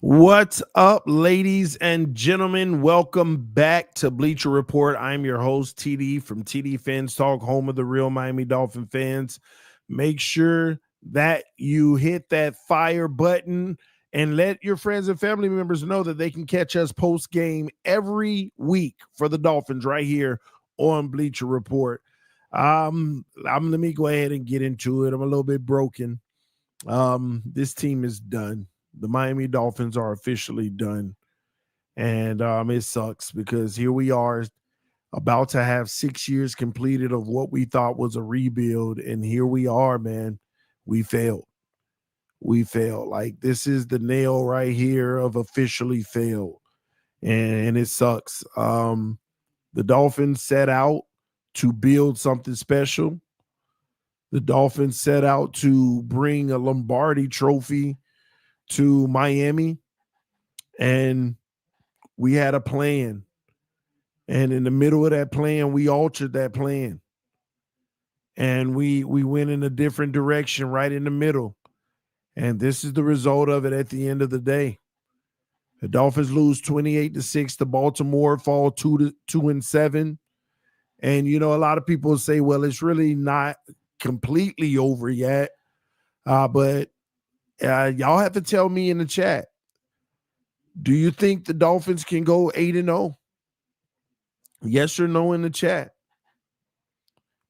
What's up, ladies and gentlemen? Welcome back to Bleacher Report. I'm your host, TD from TD PHINS TALK, home of the real Miami Dolphin fans. Make sure that you hit that fire button and let your friends and family members know that they can catch us post game every week for the Dolphins right here on Bleacher Report. Let me go ahead and get into it. I'm a little bit broken. This team is done. The Miami Dolphins are officially done. And it sucks because here we are about to have 6 years completed of what we thought was a rebuild. And here we are, man. We failed. We failed. Like, this is the nail right here of officially failed. And it sucks. The Dolphins set out to build something special. The Dolphins set out to bring a Lombardi trophy to Miami, and we had a plan. And in the middle of that plan, we altered that plan. And we went in a different direction right in the middle. And this is the result of it at the end of the day. The Dolphins lose 28-6 to Baltimore, fall 2-7. And a lot of people say, well, it's really not completely over yet. But y'all have to tell me in the chat. Do you think the Dolphins can go 8-0? Yes or no in the chat.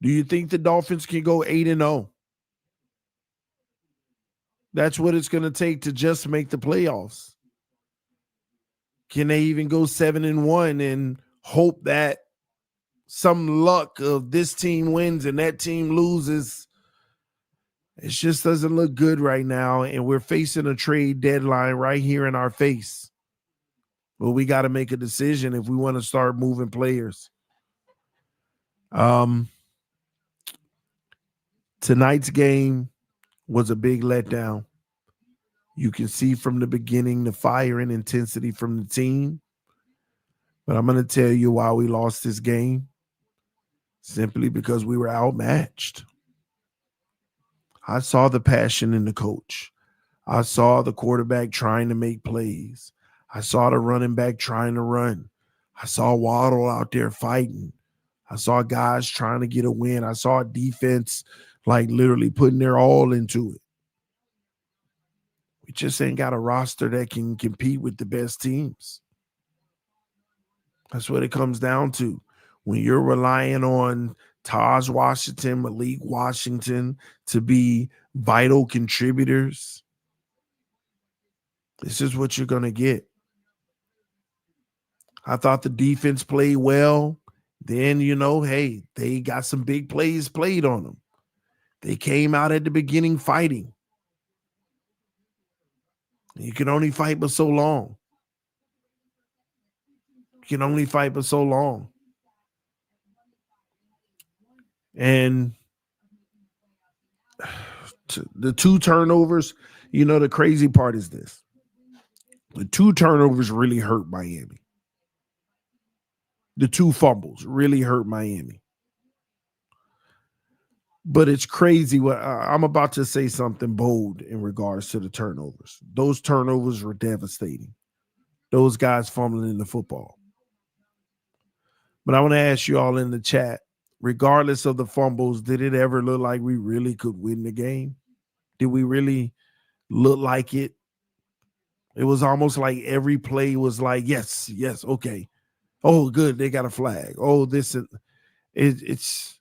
Do you think the Dolphins can go 8-0? That's what it's going to take to just make the playoffs. Can they even go 7-1 and hope that some luck of this team wins and that team loses? It just doesn't look good right now, and we're facing a trade deadline right here in our face. But we got to make a decision if we want to start moving players. Tonight's game was a big letdown. You can see from the beginning the fire and intensity from the team. But I'm going to tell you why we lost this game. Simply because we were outmatched. I saw the passion in the coach. I saw the quarterback trying to make plays. I saw the running back trying to run. I saw Waddle out there fighting. I saw guys trying to get a win. I saw a defense like literally putting their all into it. We just ain't got a roster that can compete with the best teams. That's what it comes down to. When you're relying on Taj Washington, Malik Washington to be vital contributors, this is what you're going to get. I thought the defense played well. Then, hey, they got some big plays played on them. They came out at the beginning fighting. You can only fight but so long. You can only fight but so long. And the two turnovers, the crazy part is this. The two turnovers really hurt Miami. The two fumbles really hurt Miami. But it's crazy. I'm about to say something bold in regards to the turnovers. Those turnovers were devastating. Those guys fumbling the football. But I want to ask you all in the chat, regardless of the fumbles, did it ever look like we really could win the game? Did we really look like it? It was almost like every play was like, yes, okay. Oh, good, they got a flag. Oh, it's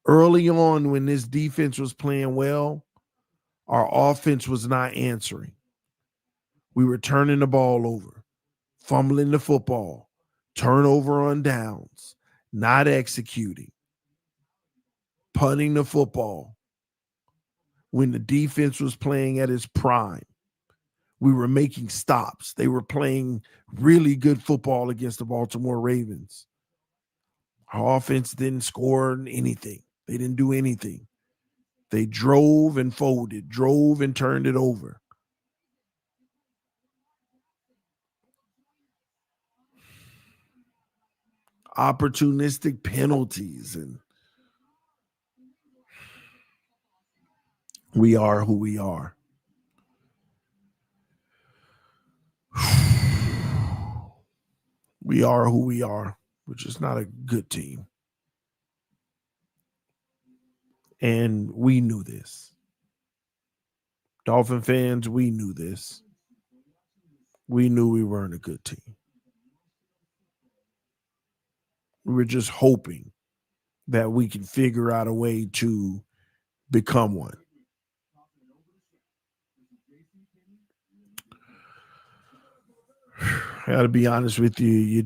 early on when this defense was playing well, our offense was not answering. We were turning the ball over, fumbling the football, turnover on downs, not executing, punting the football. When the defense was playing at its prime, we were making stops. They were playing really good football against the Baltimore Ravens. Our offense didn't score anything. They didn't do anything. They drove and folded, drove and turned it over. Opportunistic penalties, and we are who we are. We are who we are, which is not a good team. And we knew this. Dolphin fans, we knew this. We knew we weren't a good team. We were just hoping that we can figure out a way to become one. I got to be honest with you,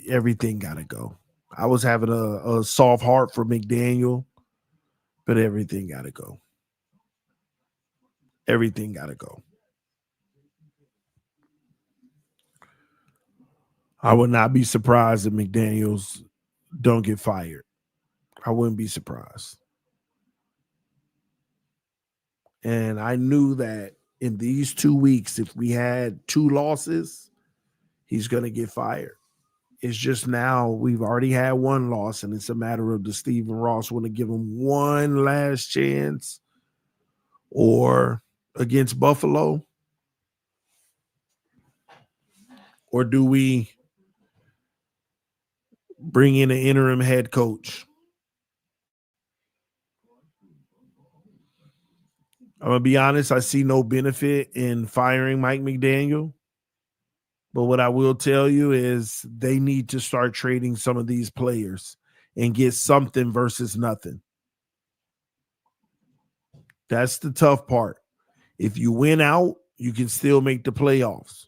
everything got to go. I was having a soft heart for McDaniel, but everything got to go. Everything got to go. I would not be surprised if McDaniels don't get fired. I wouldn't be surprised. And I knew that in these 2 weeks, if we had 2 losses, he's going to get fired. It's just now we've already had 1 loss, and it's a matter of does Stephen Ross want to give him one last chance, or against Buffalo, or do we bring in an interim head coach? I'm going to be honest, I see no benefit in firing Mike McDaniel. But what I will tell you is they need to start trading some of these players and get something versus nothing. That's the tough part. If you win out, you can still make the playoffs.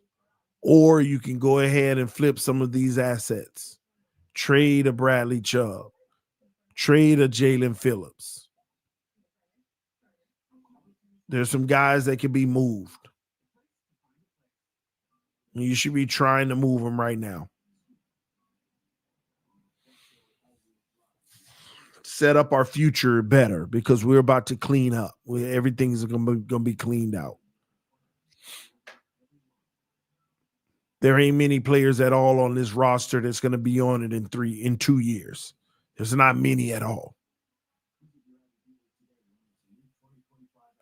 Or you can go ahead and flip some of these assets. Trade a Bradley Chubb. Trade a Jalen Phillips. There's some guys that can be moved. You should be trying to move them right now. Set up our future better because we're about to clean up. Everything's going to be cleaned out. There ain't many players at all on this roster that's going to be on it in 2 years. There's not many at all.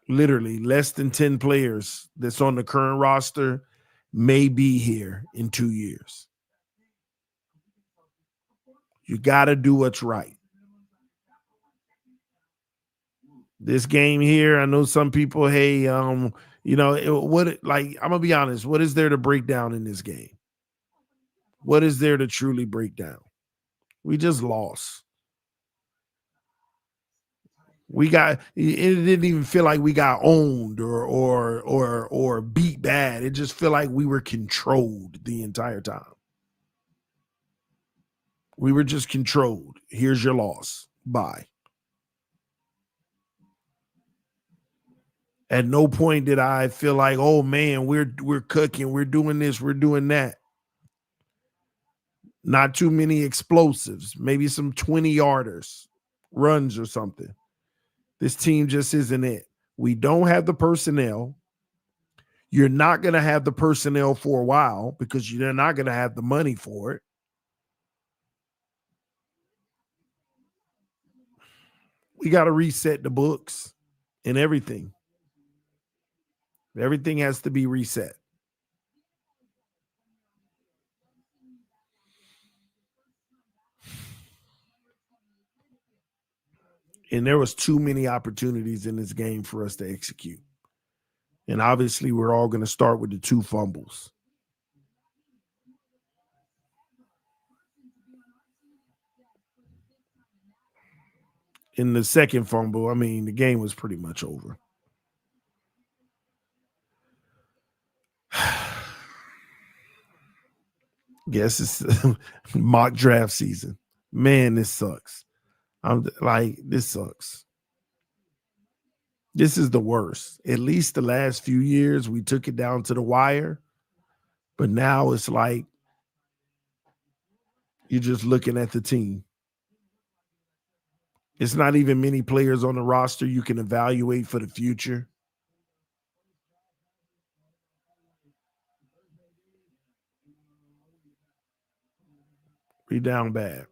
Literally less than 10 players that's on the current roster may be here in 2 years. You got to do what's right. This game here, I know some people, hey, I'm gonna be honest, what is there to break down in this game? What is there to truly break down? We just lost. It didn't even feel like we got owned or beat bad. It just felt like we were controlled the entire time. We were just controlled. Here's your loss. Bye. At no point did I feel like, oh man, we're cooking, we're doing this, we're doing that. Not too many explosives, maybe some 20-yarders, runs or something. This team just isn't it. We don't have the personnel. You're not going to have the personnel for a while because you're not going to have the money for it. We got to reset the books and everything. Everything has to be reset. And there was too many opportunities in this game for us to execute. And obviously, we're all going to start with the 2 fumbles. In the second fumble, I mean, the game was pretty much over. Guess it's mock draft season. Man, this sucks. This sucks. This is the worst. At least the last few years, we took it down to the wire. But now it's like you're just looking at the team. It's not even many players on the roster you can evaluate for the future. We down bad.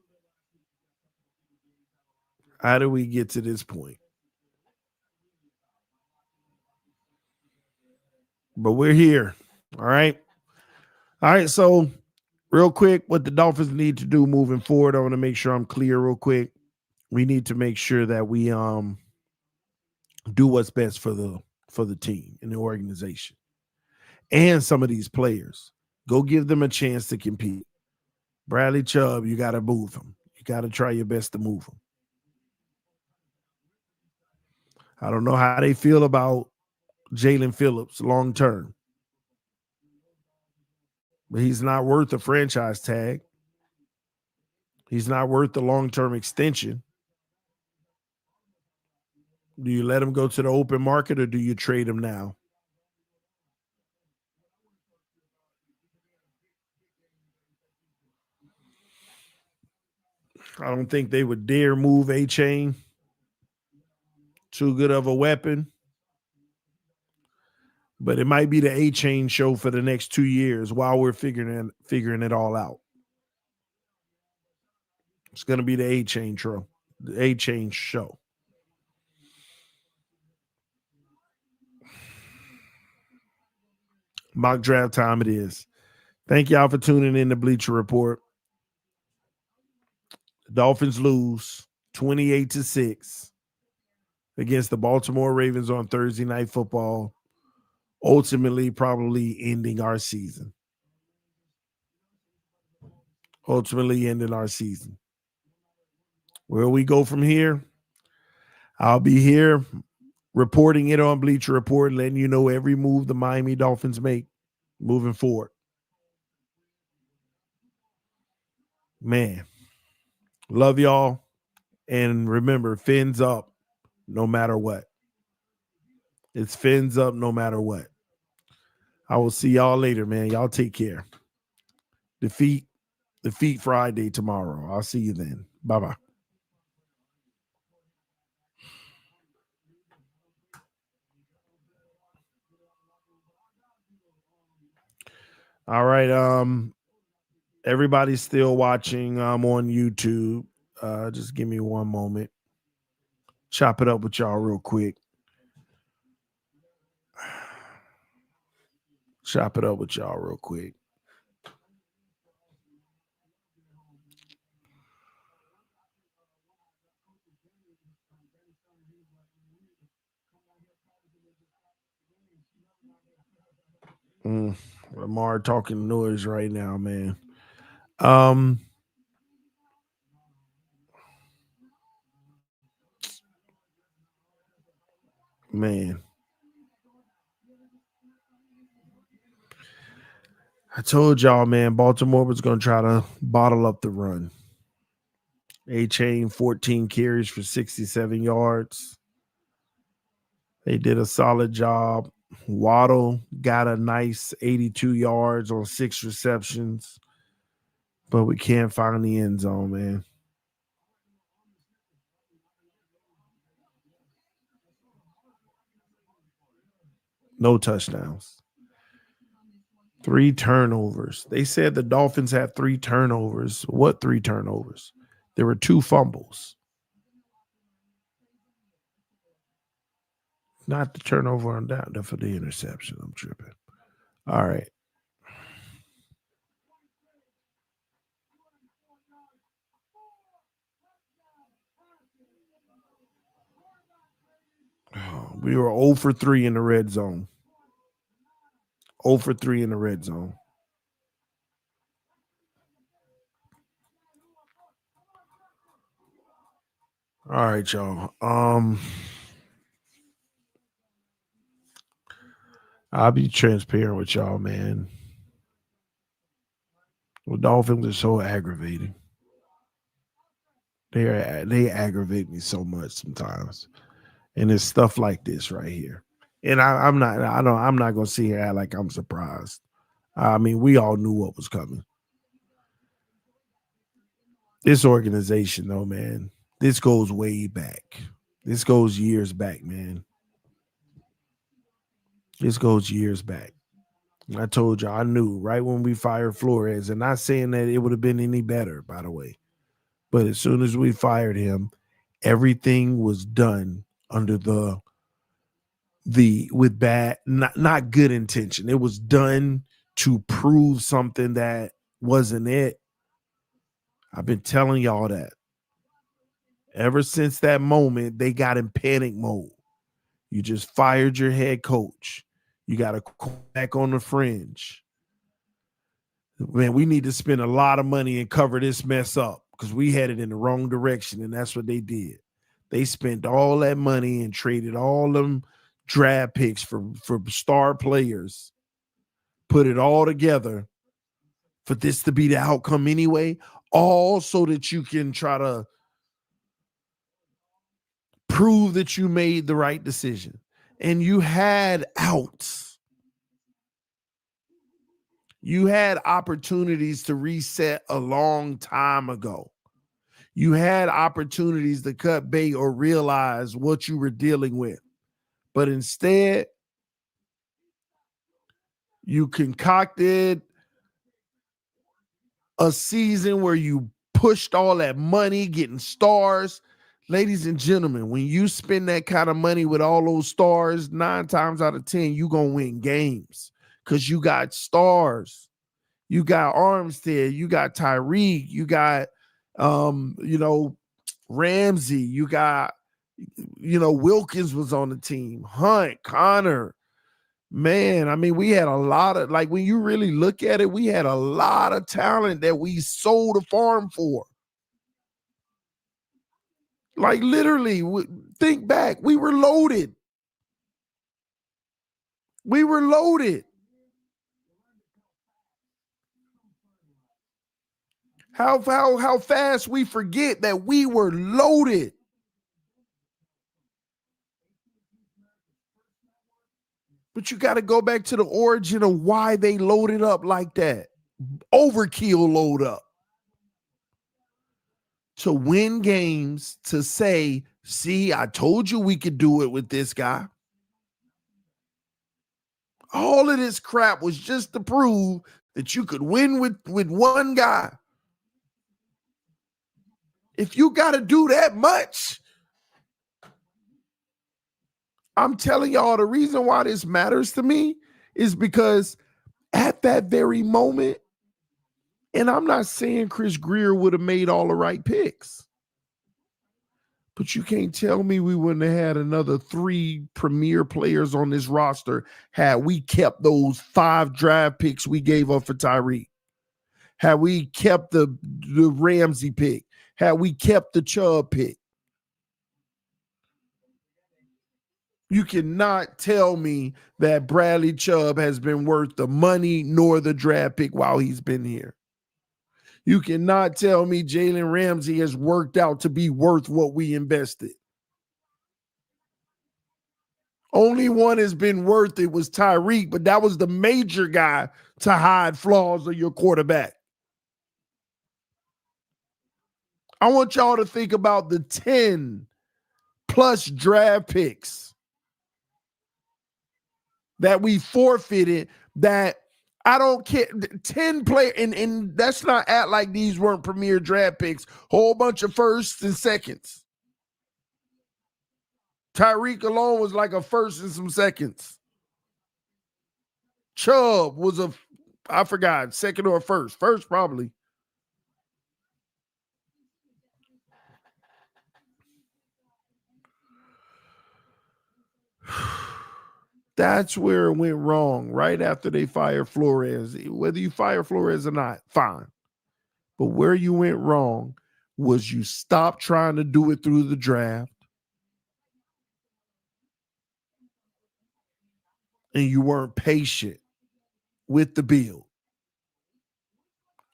How do we get to this point? But we're here. All right. All right, so real quick, what the Dolphins need to do moving forward, I want to make sure I'm clear real quick. We need to make sure that we do what's best for the team and the organization and some of these players. Go give them a chance to compete. Bradley Chubb, you got to move him. You got to try your best to move him. I don't know how they feel about Jalen Phillips long term, but he's not worth a franchise tag. He's not worth the long-term extension. Do you let him go to the open market or do you trade him now? I don't think they would dare move A-Chain. Too good of a weapon. But it might be the A-Chain show for the next 2 years while we're figuring it all out. It's going to be the A-Chain show. The A-Chain show. Mock draft time it is. Thank y'all for tuning in to Bleacher Report. The Dolphins lose 28-6 against the Baltimore Ravens on Thursday Night Football, ultimately probably ending our season. Where we go from here, I'll be here reporting it on Bleacher Report, letting you know every move the Miami Dolphins make moving forward. Man, love y'all. And remember, fins up no matter what. It's fins up no matter what. I will see y'all later, man. Y'all take care. Defeat Friday tomorrow. I'll see you then. Bye-bye. All right. Everybody's still watching. I'm on YouTube. Just give me one moment. Chop it up with y'all real quick. Lamar talking noise right now, man. Man. I told y'all, man, Baltimore was going to try to bottle up the run. A-Chain, 14 carries for 67 yards. They did a solid job. Waddle got a nice 82 yards on 6 receptions, but we can't find the end zone, man. No touchdowns. 3 turnovers. They said the Dolphins had 3 turnovers. What 3 turnovers? There were 2 fumbles. Not the turnover on down for the interception. I'm tripping. All right. We were 0 for 3 in the red zone. 0 for 3 in the red zone. All right, y'all. I'll be transparent with y'all, man. The Dolphins are so aggravating. They aggravate me so much sometimes, and it's stuff like this right here. And I'm not gonna sit here and act like I'm surprised. I mean, we all knew what was coming. This organization, though, man, this goes way back. This goes years back, man. This goes years back. I told you, I knew right when we fired Flores, and not saying that it would have been any better, by the way. But as soon as we fired him, everything was done under the with bad, not good intention. It was done to prove something that wasn't it. I've been telling y'all that. Ever since that moment, they got in panic mode. You just fired your head coach. You got a quarterback on the fringe. Man, we need to spend a lot of money and cover this mess up because we headed in the wrong direction, and that's what they did. They spent all that money and traded all them draft picks for star players, put it all together for this to be the outcome anyway, all so that you can try to prove that you made the right decision. And you had outs. You had opportunities to reset a long time ago. You had opportunities to cut bait or realize what you were dealing with. But instead, you concocted a season where you pushed all that money, getting stars. Ladies and gentlemen, when you spend that kind of money with all those stars, 9 times out of 10, you're going to win games because you got stars. You got Armstead, you got Tyreek, you got, Ramsey, you got, Wilkins was on the team, Hunt, Connor. Man, I mean, we had a lot of, like, when you really look at it, we had a lot of talent that we sold a farm for. Like, literally, think back, we were loaded. We were loaded. How fast we forget that we were loaded. But you got to go back to the origin of why they loaded up like that. Overkill load up. To win games, to say, see, I told you we could do it with this guy. All of this crap was just to prove that you could win with one guy. If you got to do that much, I'm telling y'all, the reason why this matters to me is because at that very moment, and I'm not saying Chris Greer would have made all the right picks, but you can't tell me we wouldn't have had another 3 premier players on this roster had we kept those 5 draft picks we gave up for Tyreek. Had we kept the Ramsey pick. Had we kept the Chubb pick. You cannot tell me that Bradley Chubb has been worth the money nor the draft pick while he's been here. You cannot tell me Jalen Ramsey has worked out to be worth what we invested. Only one has been worth it was Tyreek, but that was the major guy to hide flaws of your quarterback. I want y'all to think about the 10 plus draft picks that we forfeited that I don't care. 10 players, and that's not act like these weren't premier draft picks. Whole bunch of firsts and seconds. Tyreek alone was like a first and some seconds. Chubb was I forgot, second or first. First, probably. That's where it went wrong right after they fired Flores. Whether you fire Flores or not, fine. But where you went wrong was you stopped trying to do it through the draft and you weren't patient with the build.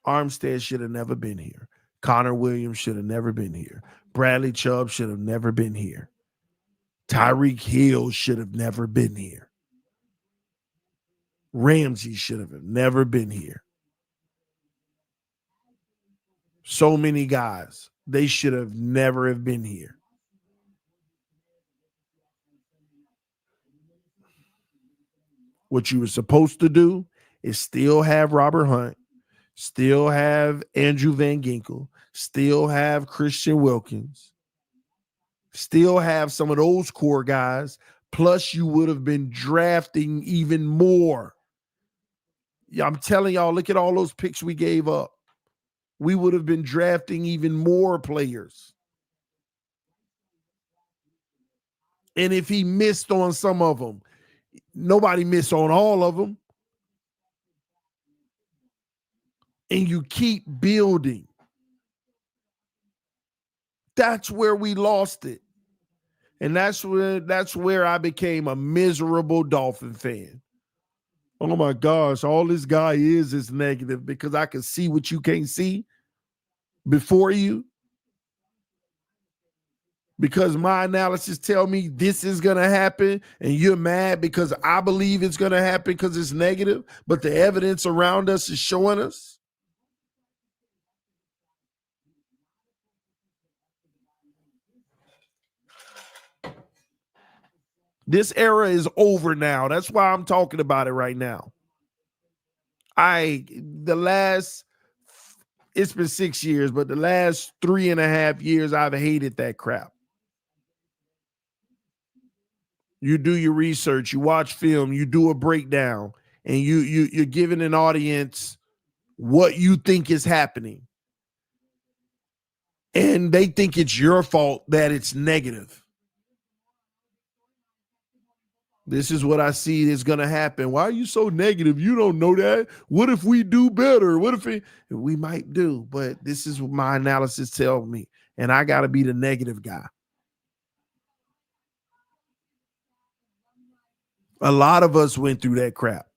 Armstead should have never been here. Connor Williams should have never been here. Bradley Chubb should have never been here. Tyreek Hill should have never been here. Ramsey should have never been here. So many guys, they should have never have been here. What you were supposed to do is still have Robert Hunt, still have Andrew Van Ginkel, still have Christian Wilkins, still have some of those core guys, plus you would have been drafting even more. I'm telling y'all, look at all those picks we gave up. We would have been drafting even more players. And if he missed on some of them, nobody missed on all of them. And you keep building. That's where we lost it. And that's where I became a miserable Dolphin fan. Oh my gosh, all this guy is negative because I can see what you can't see before you. Because my analysis tell me this is going to happen and you're mad because I believe it's going to happen because it's negative, but the evidence around us is showing us. This era is over now. That's why I'm talking about it right now. It's been 6 years, but the last 3.5 years, I've hated that crap. You do your research, you watch film, you do a breakdown, and you're giving an audience what you think is happening. And they think it's your fault that it's negative. This is what I see is going to happen. Why are you so negative? You don't know that. What if we do better? What if we might do? But this is what my analysis tells me. And I got to be the negative guy. A lot of us went through that crap.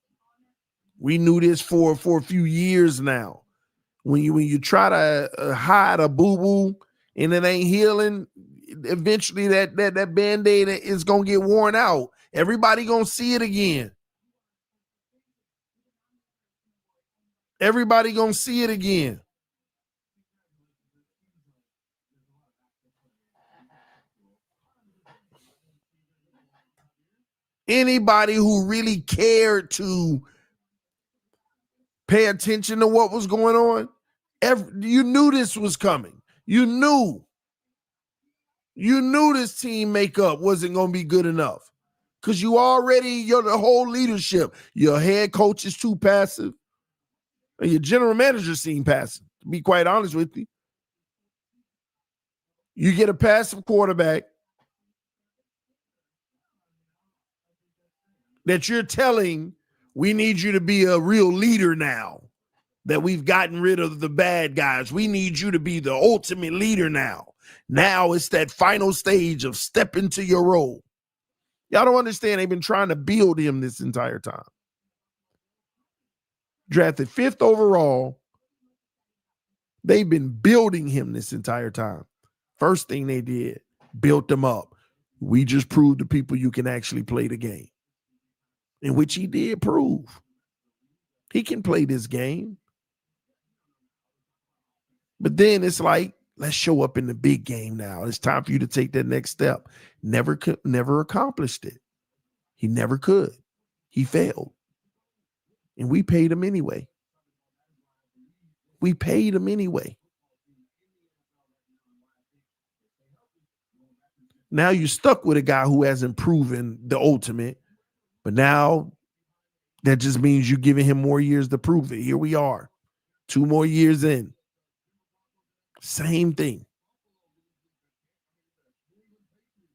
We knew this for a few years now. When you try to hide a boo-boo and it ain't healing, eventually that Band-Aid is going to get worn out. Everybody going to see it again. Everybody going to see it again. Anybody who really cared to pay attention to what was going on, you knew this was coming. You knew this team makeup wasn't going to be good enough because you're the whole leadership. Your head coach is too passive. And your general manager seemed passive, to be quite honest with you. You get a passive quarterback that you're telling, we need you to be a real leader now that we've gotten rid of the bad guys. We need you to be the ultimate leader now. Now it's that final stage of step into your role. Y'all don't understand. They've been trying to build him this entire time. Drafted 5th overall. They've been building him this entire time. First thing they did, built him up. We just proved to people you can actually play the game, in which he did prove. He can play this game. But then it's like, let's show up in the big game now. It's time for you to take that next step. Never accomplished it. He never could. He failed. And we paid him anyway. Now you're stuck with a guy who hasn't proven the ultimate, but now that just means you're giving him more years to prove it. Here we are, 2 more years in. Same thing.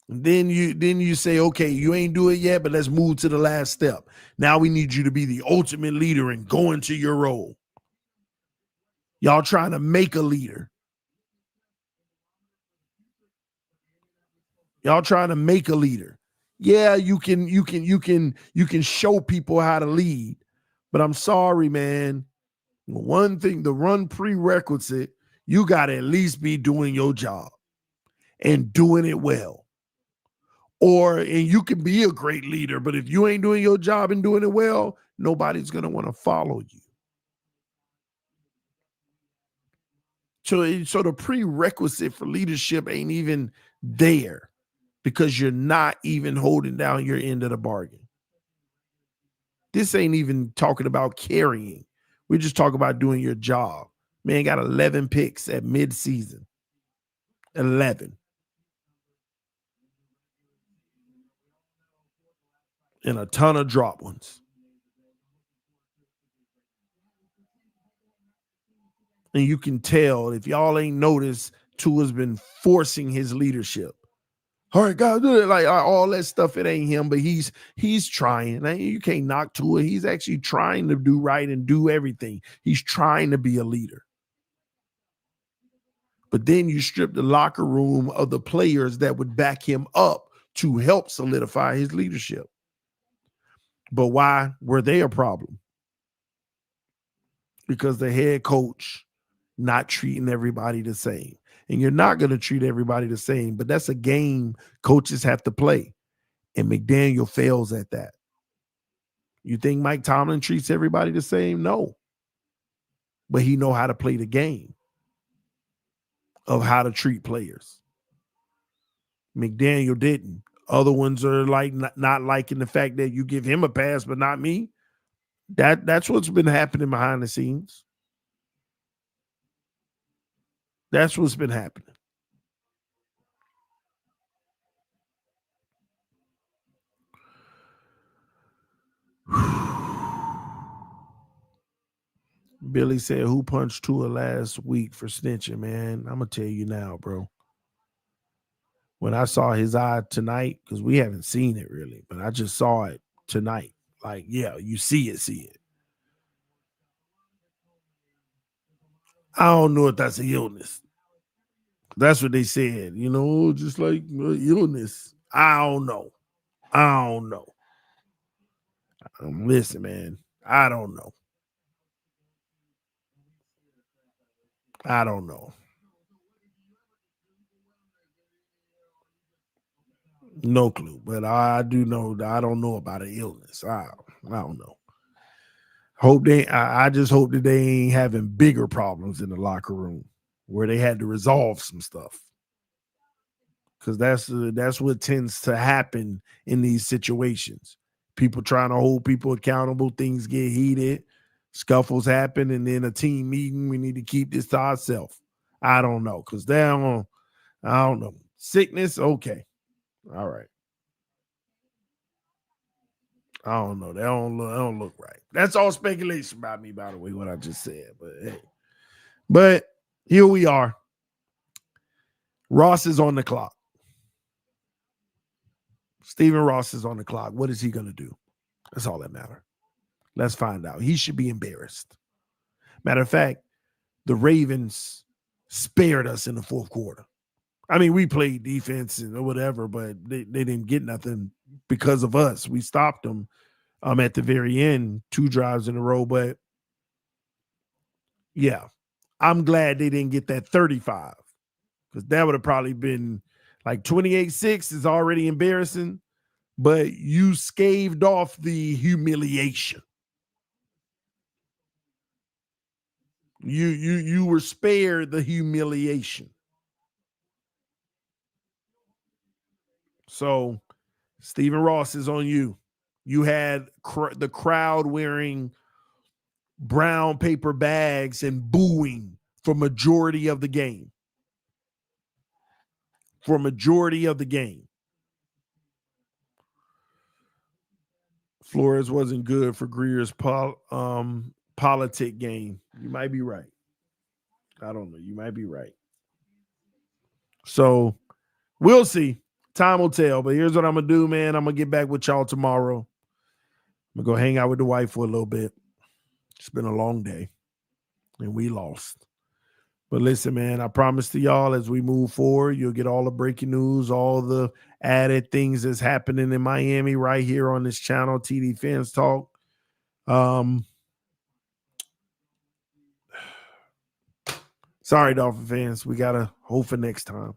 And then you say, okay, you ain't do it yet, but let's move to the last step. Now we need you to be the ultimate leader and go into your role. Y'all trying to make a leader. Y'all trying to make a leader. Yeah, you can show people how to lead, but I'm sorry, man. One thing, the run prerequisite, you got to at least be doing your job and doing it well. And you can be a great leader, but if you ain't doing your job and doing it well, nobody's going to want to follow you. So the prerequisite for leadership ain't even there because you're not even holding down your end of the bargain. This ain't even talking about carrying. We're just talking about doing your job. Man got 11 picks at midseason. 11. And a ton of drop ones. And you can tell, if y'all ain't noticed, Tua's been forcing his leadership. All right, guys, do it. Like all that stuff, it ain't him, but he's trying. You can't knock Tua. He's actually trying to do right and do everything. He's trying to be a leader. But then you strip the locker room of the players that would back him up to help solidify his leadership. But why were they a problem? Because the head coach not treating everybody the same. And you're not going to treat everybody the same, but that's a game coaches have to play. And McDaniel fails at that. You think Mike Tomlin treats everybody the same? No. But he know how to play the game of how to treat players. McDaniel didn't. Other ones are like not liking the fact that you give him a pass, but not me. That's what's been happening behind the scenes. That's what's been happening. Billy said, who punched Tua last week for snitching, man? I'm going to tell you now, bro. When I saw his eye tonight, because we haven't seen it really, but I just saw it tonight. Like, yeah, you see it. I don't know if that's an illness. That's what they said, just like illness. I don't know. Listen, man, I don't know. No clue, but I do know that I don't know about an illness. I don't know. I just hope that they ain't having bigger problems in the locker room where they had to resolve some stuff. Because that's what tends to happen in these situations. People trying to hold people accountable, things get heated, scuffles happen, and then a team meeting, we need to keep this to ourselves. I don't know, because I don't know. Sickness, okay. All right. I don't know. That don't look right. That's all speculation about me, by the way, what I just said. But hey. But here we are. Ross is on the clock. Stephen Ross is on the clock. What is he going to do? That's all that matters. Let's find out. He should be embarrassed. Matter of fact, the Ravens spared us in the fourth quarter. I mean, we played defense and whatever, but they didn't get nothing because of us. We stopped them at the very end, 2 drives in a row. But yeah, I'm glad they didn't get that 35, because that would have probably been like 28-6 is already embarrassing, but you scaved off the humiliation. You were spared the humiliation. So Stephen Ross is on you. You had the crowd wearing brown paper bags and booing for majority of the game. Flores wasn't good for Greer's politic game. You might be right. I don't know. You might be right. So we'll see. Time will tell. But here's what I'm going to do, man. I'm going to get back with y'all tomorrow. I'm going to go hang out with the wife for a little bit. It's been a long day, and we lost. But listen, man, I promise to y'all, as we move forward, you'll get all the breaking news, all the added things that's happening in Miami right here on this channel, TD Phins Talk. Sorry, Dolphin fans. We got to hope for next time.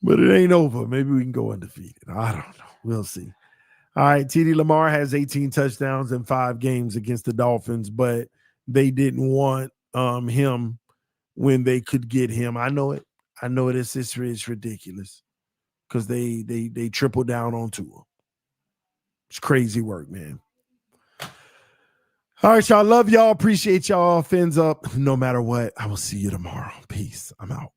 But it ain't over. Maybe we can go undefeated. I don't know. We'll see. All right, TD Lamar has 18 touchdowns in 5 games against the Dolphins, but they didn't want him when they could get him. I know it. It's ridiculous because they triple down on Tua. It's crazy work, man. All right, y'all. Love y'all. Appreciate y'all. Fins up. No matter what, I will see you tomorrow. Peace. I'm out.